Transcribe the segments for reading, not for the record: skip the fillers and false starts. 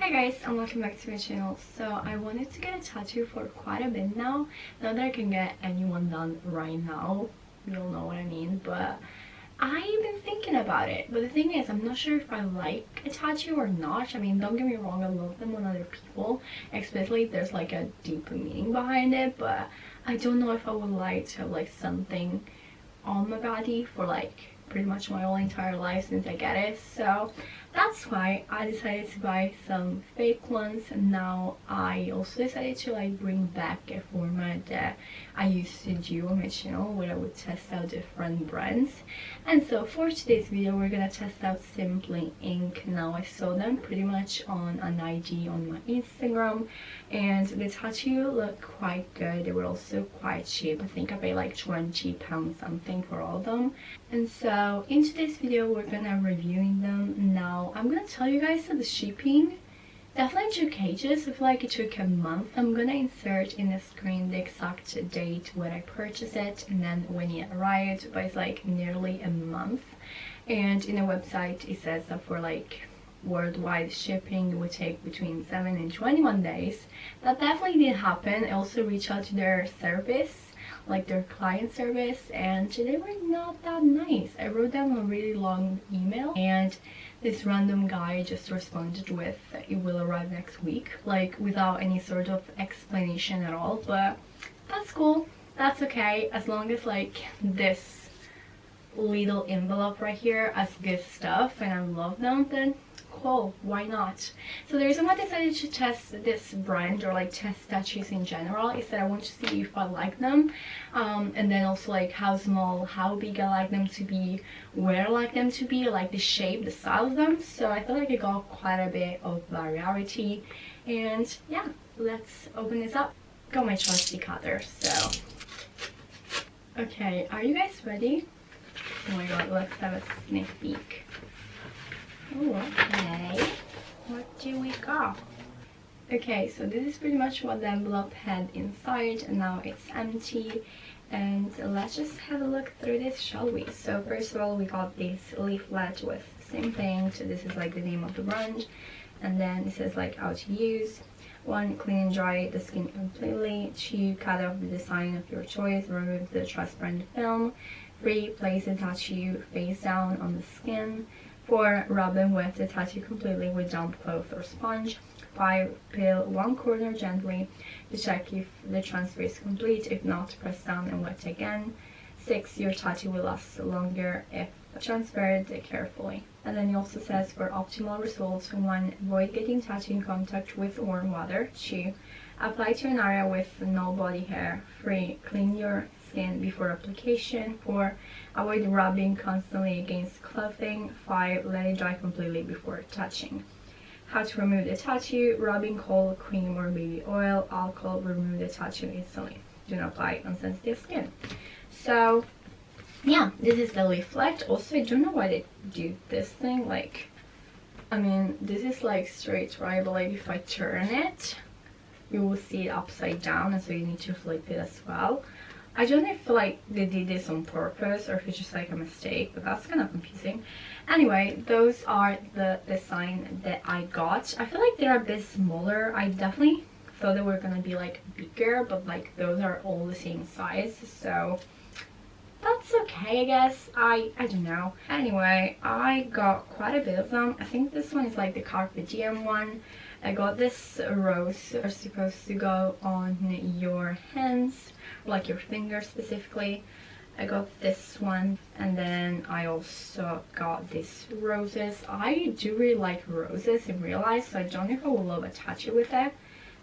Hi guys, and welcome back to my channel. So I wanted to get a tattoo for quite a bit now. Not that I can get anyone done right now, you all know what I mean, but I've been thinking about it. But the thing is, I'm not sure if I like a tattoo or not. I mean, don't get me wrong, I love them on other people, especially if there's like a deeper meaning behind it, but I don't know if I would like to have like something on my body for like pretty much my whole entire life since I get it. So that's why I decided to buy some fake ones. And now I also decided to like bring back a format that I used to do on my channel where I would test out different brands. And so for today's video we're gonna test out Simply Ink. Now I saw them pretty much on an IG on my Instagram and the tattoo looked quite good. They were also quite cheap. I think I paid like £20 something for all of them. And so in today's video we're gonna reviewing them. Now I'm gonna tell you guys that the shipping definitely took ages. I feel like it took a month. I'm gonna insert in the screen the exact date when I purchased it and then when it arrived, but it's like nearly a month. And in the website it says that for like worldwide shipping it would take between 7 and 21 days. That definitely didn't happen. I also reached out to their service, like their client service, and they were not that nice. I wrote them a really long email and this random guy just responded with it will arrive next week, like without any sort of explanation at all. But that's cool, that's okay, as long as like this little envelope right here has good stuff and I love them, then cool, why not? So the reason why I decided to test this brand or like test tattoos in general is that I want to see if I like them, and then also like how small, how big I like them to be, where I like them to be, like the shape, the style of them. So I feel like I got quite a bit of variety. And yeah, let's open this up. Got my trusty cutter. So okay, are you guys ready? Oh my god, let's have a sneak peek. Okay, what do we got? Okay, so this is pretty much what the envelope had inside, and now it's empty. And let's just have a look through this, shall we? So first of all, we got this leaflet with same thing. So this is like the name of the brand, and then it says like how to use. 1, clean and dry the skin completely. 2, cut off the design of your choice, remove the transparent film. 3, place the tattoo face down on the skin. 4, rub and wet the tattoo completely with damp cloth or sponge. 5, peel one corner gently to check if the transfer is complete. If not, press down and wet again. 6, your tattoo will last longer if transferred carefully. And then it also says for optimal results: 1, avoid getting tattoo in contact with warm water. 2, apply to an area with no body hair. 3, clean your skin before application. 4, avoid rubbing constantly against clothing. 5, let it dry completely before touching. How to remove the tattoo: rubbing cold cream or baby oil. Alcohol will remove the tattoo instantly. Do not apply on sensitive skin. So yeah, this is the leaflet. Also, I don't know why they do this thing. Like, I mean, this is like straight, right? But like if I turn it, you will see it upside down, and so you need to flip it as well. I don't know if like they did this on purpose or if it's just like a mistake, but that's kind of confusing. Anyway, those are the design that I got. I feel like they're a bit smaller. I definitely thought they were gonna be like bigger, but like those are all the same size, so that's okay, I guess. I don't know. Anyway, I got quite a bit of them. I think this one is like the Carpe Diem one. I got this rose. Are supposed to go on your hands, like your fingers specifically. I got this one, and then I also got these roses. I do really like roses in real life, so I don't know if I will love a tattoo with that.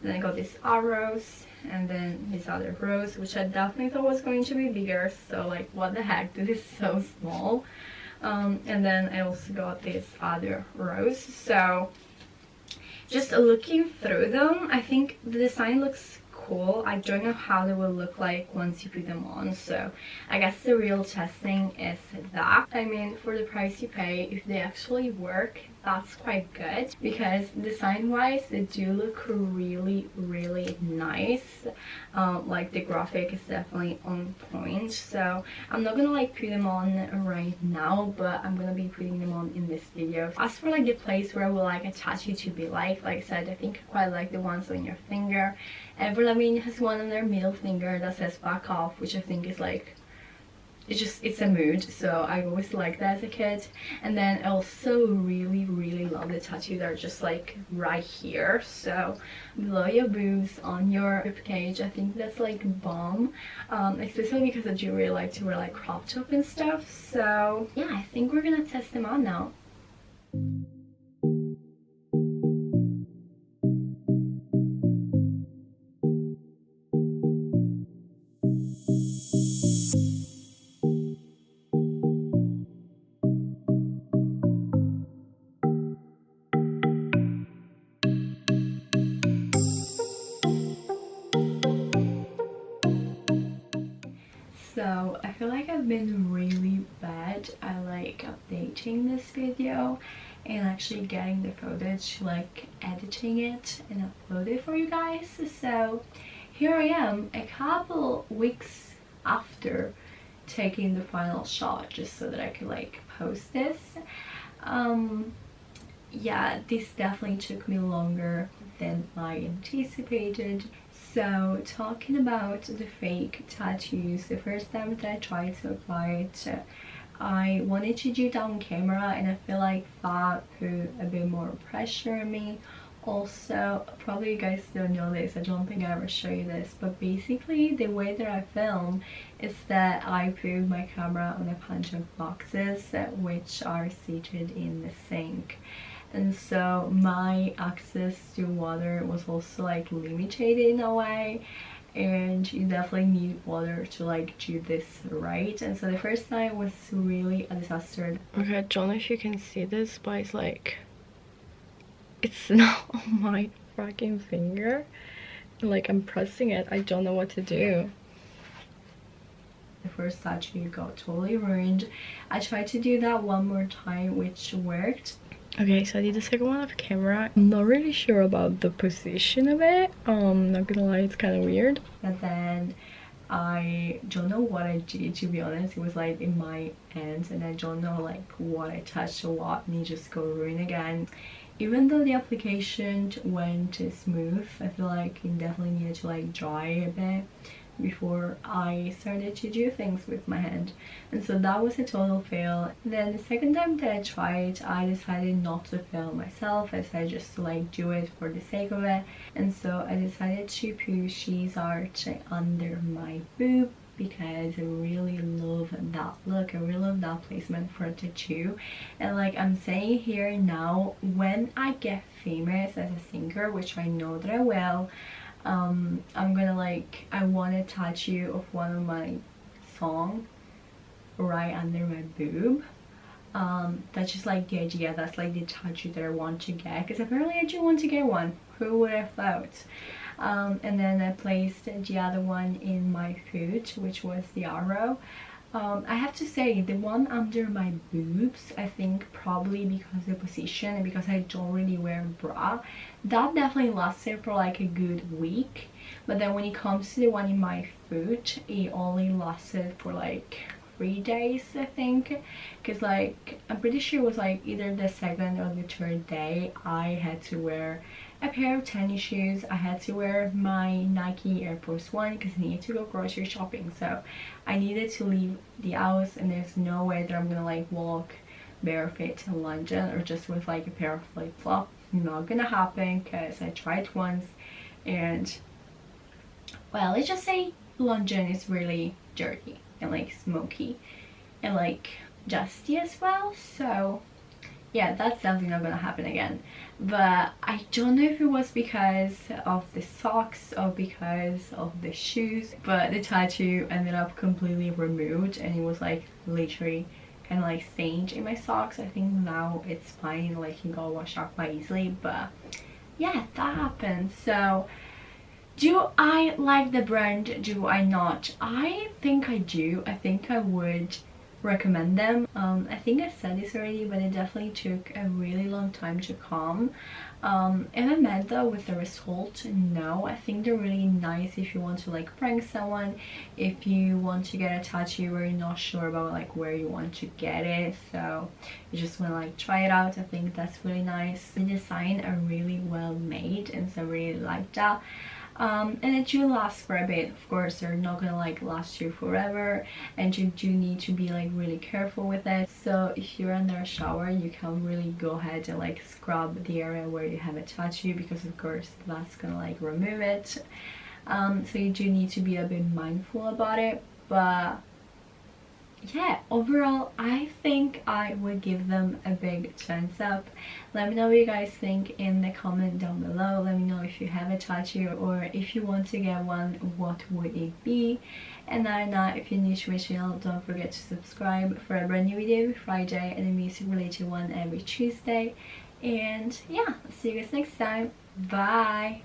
And then I got these arrows, and then this other rose, which I definitely thought was going to be bigger, so like what the heck, this is so small. And then I also got this other rose. So just looking through them, I think the design looks cool. I don't know how they will look like once you put them on, so I guess the real testing is that. I mean, for the price you pay, if they actually work, that's quite good, because design wise they do look really nice. Like the graphic is definitely on point, so I'm not gonna like put them on right now, but I'm gonna be putting them on in this video. As for like the place where I will like attach you to be like I said, I think I quite like the ones on your finger. Avril Lavigne has one on their middle finger that says back off, which I think is like, it's a mood, so I always liked that as a kid. And then I also really love the tattoos that are just like right here, so below your boobs, on your ribcage. I think that's like bomb, especially because I do really like to wear like crop top and stuff. So yeah, I think we're gonna test them on now. So I feel like I've been really bad at like updating this video and actually getting the footage, like editing it and upload it for you guys. So here I am a couple weeks after taking the final shot, just so that I could like post this. Yeah, this definitely took me longer than I anticipated. So talking about the fake tattoos, the first time that I tried to apply it, I wanted to do that on camera, and I feel like that put a bit more pressure on me. Also, probably you guys don't know this, I don't think I ever show you this, but basically the way that I film is that I put my camera on a bunch of boxes which are seated in the sink. And so my access to water was also like limited in a way, and you definitely need water to like do this right. And so the first time was really a disaster. Okay, I don't know if you can see this, but it's like, it's not on my fucking finger. Like I'm pressing it, I don't know what to do. The first tattoo got totally ruined. I tried to do that one more time, which worked. Okay, so I did the second one off camera. I'm not really sure about the position of it. Not gonna lie, it's kind of weird. And then I don't know what I did, to be honest. It was like in my hands, and I don't know like what I touched or what, and it just got ruined again. Even though the application went smooth, I feel like it definitely needed to like dry a bit before I started to do things with my hand, and so that was a total fail. Then the second time that I tried, I decided not to film myself. I decided just to like do it for the sake of it, and so I decided to put She's Art under my boob because I really love that look. I really love that placement for a tattoo. And like I'm saying here now, when I get famous as a singer, which I know that I will, I'm gonna like, I want a tattoo of one of my songs right under my boob. That's just like the idea, that's like the tattoo that I want to get, because apparently I do want to get one. Who would have thought? And then I placed the other one in my foot, which was the arrow. I have to say, the one under my boobs, I think probably because of the position and because I don't really wear a bra, that definitely lasted for like a good week. But then when it comes to the one in my foot, it only lasted for like 3 days, I think, because like I'm pretty sure it was like either the second or the third day I had to wear a pair of tennis shoes. I had to wear my Nike Air Force One because I needed to go grocery shopping, so I needed to leave the house, and there's no way that I'm gonna like walk barefoot in London or just with like a pair of flip-flops. Not gonna happen, because I tried once, and well, let's just say London is really dirty and like smoky and like dusty as well. So yeah, that's definitely not gonna happen again. But I don't know if it was because of the socks or because of the shoes, but the tattoo ended up completely removed, and it was like literally kind of like stained in my socks. I think now it's fine, like it got washed out quite easily, but yeah, that happened. So do I like the brand? Do I not? I think I do. I think I would recommend them. I think I said this already, but it definitely took a really long time to come. Am I mad though with the result? No, I think they're really nice if you want to like prank someone, if you want to get a tattoo where you're not sure about like where you want to get it, so you just want to like try it out. I think that's really nice. The design are really well made, and so I really like that. And it do last for a bit. Of course, they're not gonna like last you forever, and you do need to be like really careful with it. So if you're under a shower, you can really go ahead and like scrub the area where you have a tattoo, because of course that's gonna like remove it. So you do need to be a bit mindful about it, but yeah, overall I think I would give them a big thumbs up. Let me know what you guys think in the comment down below. Let me know if you have a tattoo, or if you want to get one, what would it be. And now, if you're new to my channel, don't forget to subscribe for a brand new video every Friday and a music related one every Tuesday. And yeah, see you guys next time. Bye.